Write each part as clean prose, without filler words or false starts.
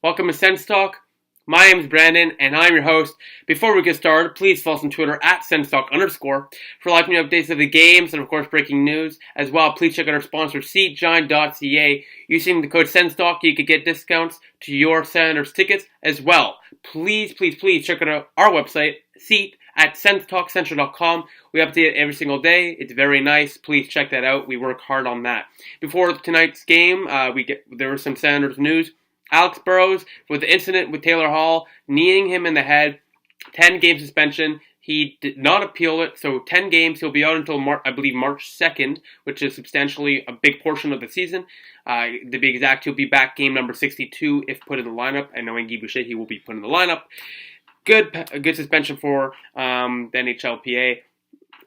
Welcome to SENS Talk. My name is Brandon, and I'm your host. Before we get started, please follow us on Twitter at SENSTalk_ for live new updates of the games and, of course, breaking news. As well, please check out our sponsor, SeatGiant.ca. Using the code SENSTalk, you could get discounts to your Senators tickets as well. Please check out our website, Seat, at SensTalkCentral.com. We update it every single day. It's very nice. Please check that out. We work hard on that. Before tonight's game, there was some Senators news. Alex Burrows, with the incident with Taylor Hall, kneeing him in the head, 10-game suspension. He did not appeal it, so 10 games. He'll be out until, March 2nd, which is substantially a big portion of the season. To be exact, he'll be back game number 62 if put in the lineup. And knowing Guy Boucher, he will be put in the lineup. Good suspension for the NHLPA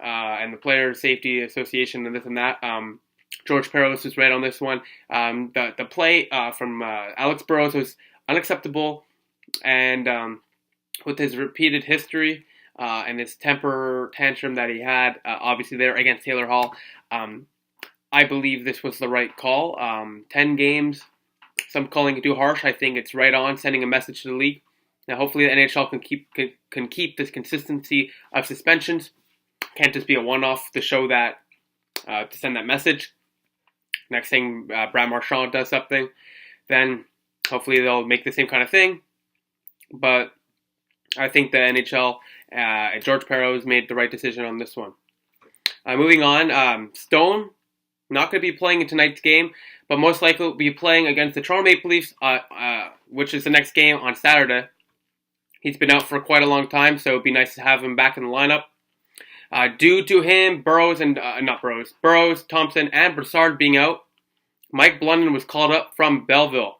and the Players Safety Association and this and that. George Peros was right on this one. The play from Alex Burrows was unacceptable, and with his repeated history and his temper tantrum that he had, obviously there against Taylor Hall, I believe this was the right call. 10 games, some calling it too harsh. I think it's right on, sending a message to the league. Now, hopefully the NHL can keep this consistency of suspensions. Can't just be a one-off to show that, to send that message. Next thing, Brad Marchand does something, then hopefully they'll make the same kind of thing. But I think the NHL, George Peros made the right decision on this one. Moving on, Stone, not going to be playing in tonight's game, but most likely will be playing against the Toronto Maple Leafs, which is the next game on Saturday. He's been out for quite a long time, so it'd be nice to have him back in the lineup. Due to him, Burrows, Thompson, and Brassard being out, Mike Blunden was called up from Belleville.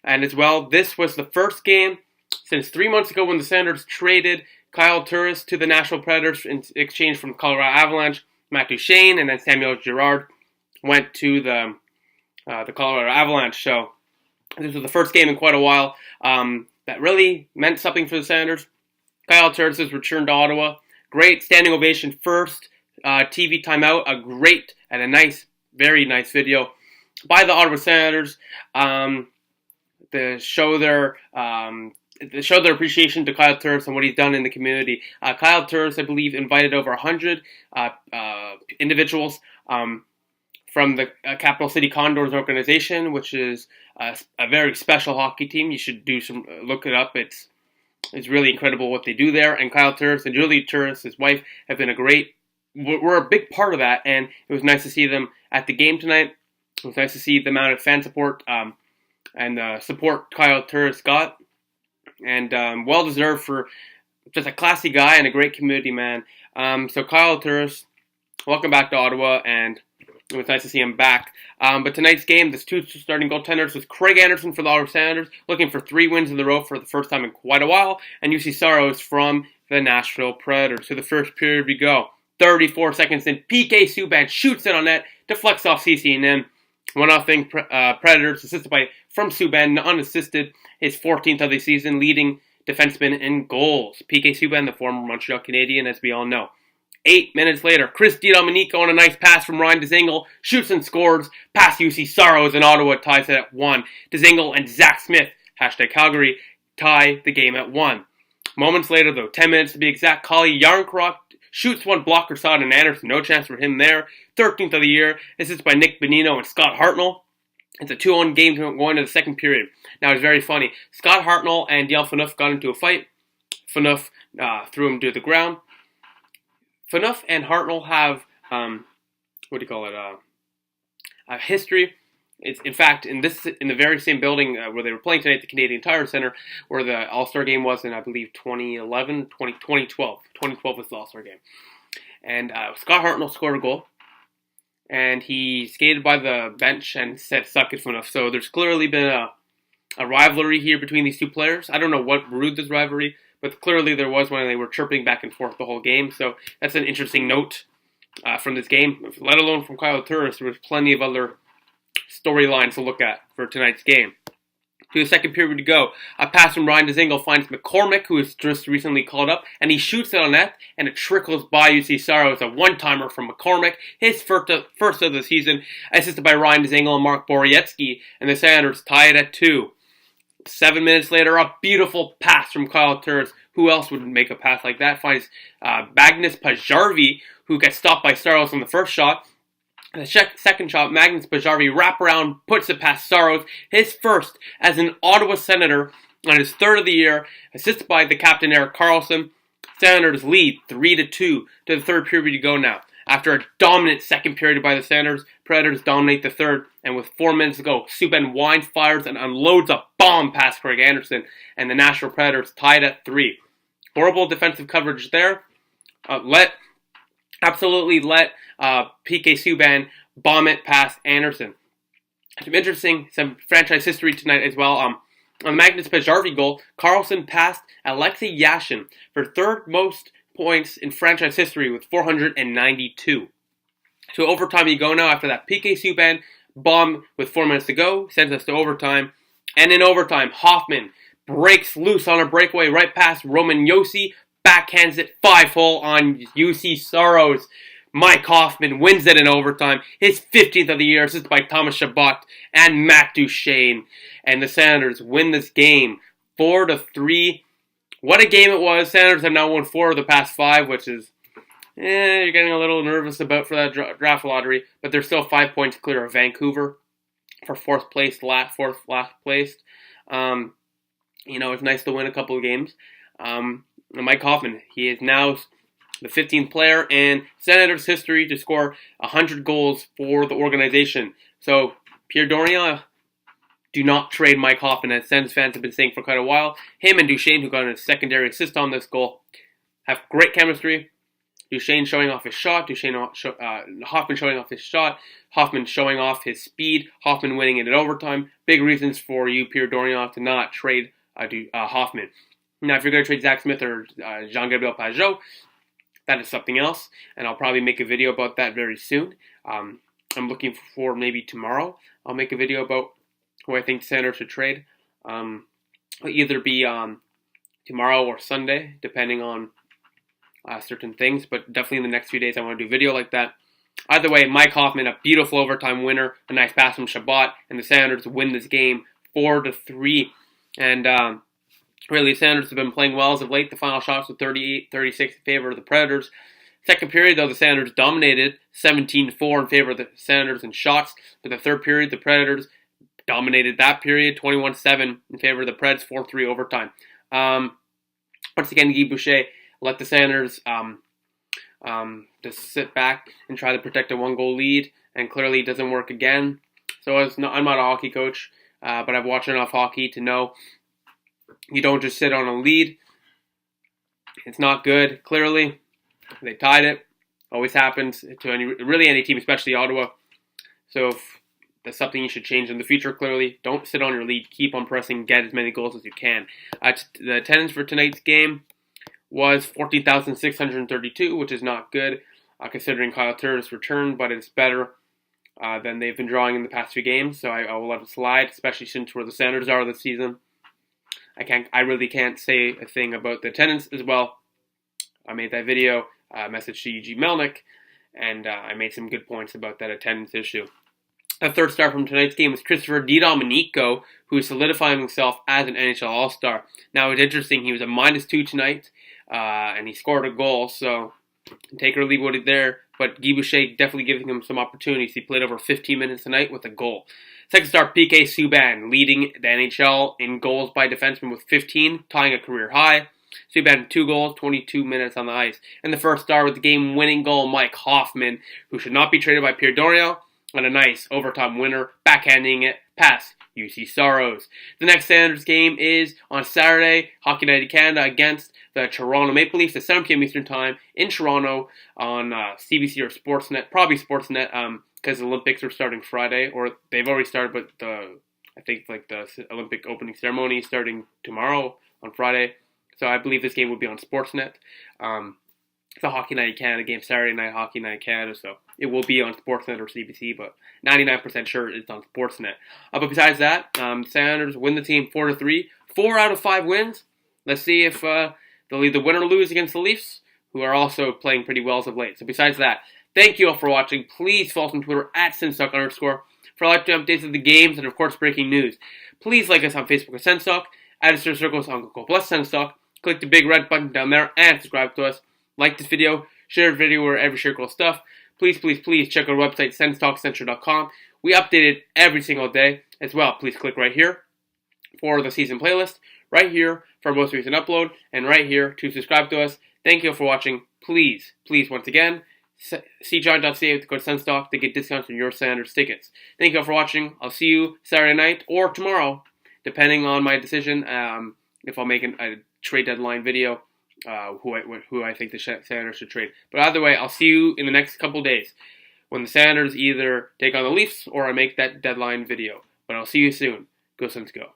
And as well, this was the first game since 3 months ago when the Senators traded Kyle Turris to the Nashville Predators in exchange from Colorado Avalanche. Matt Duchene and then Samuel Girard went to the Colorado Avalanche. So this was the first game in quite a while that really meant something for the Senators. Kyle Turris has returned to Ottawa. Great standing ovation first TV timeout. A great and a nice, very nice video by the Ottawa Senators to show their appreciation to Kyle Turris and what he's done in the community. Kyle Turris, I believe, invited over 100 individuals from the Capital City Condors organization, which is a very special hockey team. You should look it up. It's really incredible what they do there. And Kyle Turris and Julie Turris, his wife, have been we're a big part of that. And it was nice to see them at the game tonight. It was nice to see the amount of fan support and the support Kyle Turris got. And well-deserved for just a classy guy and a great community man. So Kyle Turris, welcome back to Ottawa, and it was nice to see him back. But tonight's game, the two starting goaltenders was Craig Anderson for the Ottawa Senators, looking for 3 wins in a row for the first time in quite a while, and UC Saros from the Nashville Predators. To the first period we go. 34 seconds in, PK Subban shoots it on net, deflects off CC, and then 1-0 Predators, assisted from Subban, unassisted, his 14th of the season, leading defenseman in goals. PK Subban, the former Montreal Canadian, as we all know. 8 minutes later, Chris DiDomenico on a nice pass from Ryan Dzingel, shoots and scores, past UC Saros, and Ottawa ties it at 1. Dzingel and Zach Smith, #Calgary, tie the game at 1. Moments later, though, 10 minutes to be exact, Collie Yarncroc shoots one blocker shot, and Anderson, no chance for him there. 13th of the year, this is by Nick Bonino and Scott Hartnell. It's a 2-1 game going to the second period. Now, it's very funny. Scott Hartnell and Dale Phaneuf got into a fight. Phaneuf threw him to the ground. Phaneuf and Hartnell have, a history. It's, in fact, in the very same building where they were playing tonight, the Canadian Tire Center, where the All-Star game was in, I believe, 2012. 2012 was the All-Star game. And Scott Hartnell scored a goal, and he skated by the bench and said, "Suck it, Phaneuf." So there's clearly been a rivalry here between these two players. I don't know what brewed this rivalry, but clearly there was one, and they were chirping back and forth the whole game. So that's an interesting note from this game, let alone from Kyle Turris. There was plenty of other storylines to look at for tonight's game. To the second period to go, a pass from Ryan Dzingel finds McCormick, who was just recently called up, and he shoots it on net, and it trickles by UC Saros, a one-timer from McCormick, his first of the season, assisted by Ryan Dzingel and Mark Borowiecki, and the Senators tie it at 2. 7 minutes later, a beautiful pass from Kyle Turris. Who else would make a pass like that? Finds Magnus Pajärvi, who gets stopped by Saros on the first shot. The second shot, Magnus Pajärvi wraparound, puts it past Saros, his first as an Ottawa Senator on his third of the year, assisted by the captain Erik Karlsson. Senators lead 3-2 to the third period to go now. After a dominant second period by the Senators, Predators dominate the third, and with 4 minutes to go, Subban winds, fires, and unloads a bomb past Craig Anderson, and the Nashville Predators tied at 3. Horrible defensive coverage there. Let PK Subban bomb it past Anderson. Some franchise history tonight as well. On the Magnus Pajärvi goal, Karlsson passed Alexei Yashin for third most points in franchise history with 492. So overtime you go now after that PK Subban bomb with 4 minutes to go, sends us to overtime. And in overtime, Hoffman breaks loose on a breakaway right past Roman Josi, backhands it 5-hole on UC Saros. Mike Hoffman wins it in overtime, his 15th of the year, assisted by Thomas Chabot and Matt Duchene. And the Senators win this game 4-3. What a game it was. Senators have now won 4 of the past 5, which is, you're getting a little nervous about for that draft lottery, but they're still 5 points clear of Vancouver for fourth last placed. It's nice to win a couple of games. Mike Hoffman, he is now the 15th player in Senators history to score 100 goals for the organization. So, Pierre Dorion, do not trade Mike Hoffman, as Sens fans have been saying for quite a while. Him and Duchene, who got a secondary assist on this goal, have great chemistry. Duchene showing off his shot, Hoffman showing off his shot, Hoffman showing off his speed, Hoffman winning it in overtime. Big reasons for you, Pierre Dorion, to not trade Hoffman. Now, if you're going to trade Zach Smith or Jean-Gabriel Pageau, that is something else, and I'll probably make a video about that very soon. I'm looking for maybe tomorrow. I'll make a video about who I think Senators should trade. It'll either be tomorrow or Sunday, depending on certain things, but definitely in the next few days I want to do a video like that. Either way, Mike Hoffman, a beautiful overtime winner, a nice pass from Chabot, and the Senators win this game 4-3. And really, the Senators have been playing well as of late. The final shots were 38-36 in favor of the Predators. Second period, though, the Senators dominated 17-4 in favor of the Senators in shots. But the third period, the Predators dominated that period, 21-7 in favor of the Preds, 4-3 overtime. Once again, Guy Boucher let the Senators just sit back and try to protect a one-goal lead, and clearly it doesn't work again. So I'm not a hockey coach, but I've watched enough hockey to know you don't just sit on a lead. It's not good, clearly. They tied it. Always happens to any team, especially Ottawa. So if that's something you should change in the future, clearly. Don't sit on your lead. Keep on pressing. Get as many goals as you can. The attendance for tonight's game was 14,632, which is not good, considering Kyle Turris returned, but it's better than they've been drawing in the past few games, so I will let it slide, especially since where the Senators are this season. I really can't say a thing about the attendance as well. I made that video, message to Eugene Melnick, and I made some good points about that attendance issue. The third star from tonight's game was Christopher DiDomenico, who is solidifying himself as an NHL All-Star. Now, it's interesting, he was a -2 tonight, and he scored a goal, so take or leave with it there. But Guy Boucher definitely giving him some opportunities. He played over 15 minutes tonight with a goal. Second star, PK Subban, leading the NHL in goals by defenseman with 15, tying a career high. Subban 2 goals, 22 minutes on the ice. And the first star with the game-winning goal, Mike Hoffman, who should not be traded by Pierre Dorion, and a nice overtime winner, backhanding it past UC Saros. The next Senators game is on Saturday, Hockey Night in Canada against the Toronto Maple Leafs at 7 p.m. Eastern Time in Toronto on CBC or Sportsnet, probably Sportsnet, because the Olympics are starting Friday, or they've already started, but I think the Olympic opening ceremony is starting tomorrow on Friday. So I believe this game will be on Sportsnet. It's a Hockey Night in Canada game, Saturday night Hockey Night in Canada, so it will be on Sportsnet or CBC, but 99% sure it's on Sportsnet. But besides that, Senators win the team 4-3, 4 out of 5 wins. Let's see if they'll either win or lose against the Leafs, who are also playing pretty well as of late. So besides that, thank you all for watching. Please follow us on Twitter at SENS_. for live-stream updates of the games and, of course, breaking news. Please like us on Facebook at SENS, add us to our circles on Google Plus SENS, click the big red button down there, and subscribe to us. Like this video, share the video wherever you share cool stuff. Please check our website, senstalkcentral.com. We update it every single day as well. Please click right here for the season playlist, right here for our most recent upload, and right here to subscribe to us. Thank you for watching. Please, once again, see john.ca with the code SENSTALK to get discounts on your Sanders tickets. Thank you for watching. I'll see you Saturday night or tomorrow, depending on my decision, if I'll make a trade deadline video, who I think the Sanders should trade. But either way, I'll see you in the next couple days when the Sanders either take on the Leafs or I make that deadline video. But I'll see you soon. Go Sens go.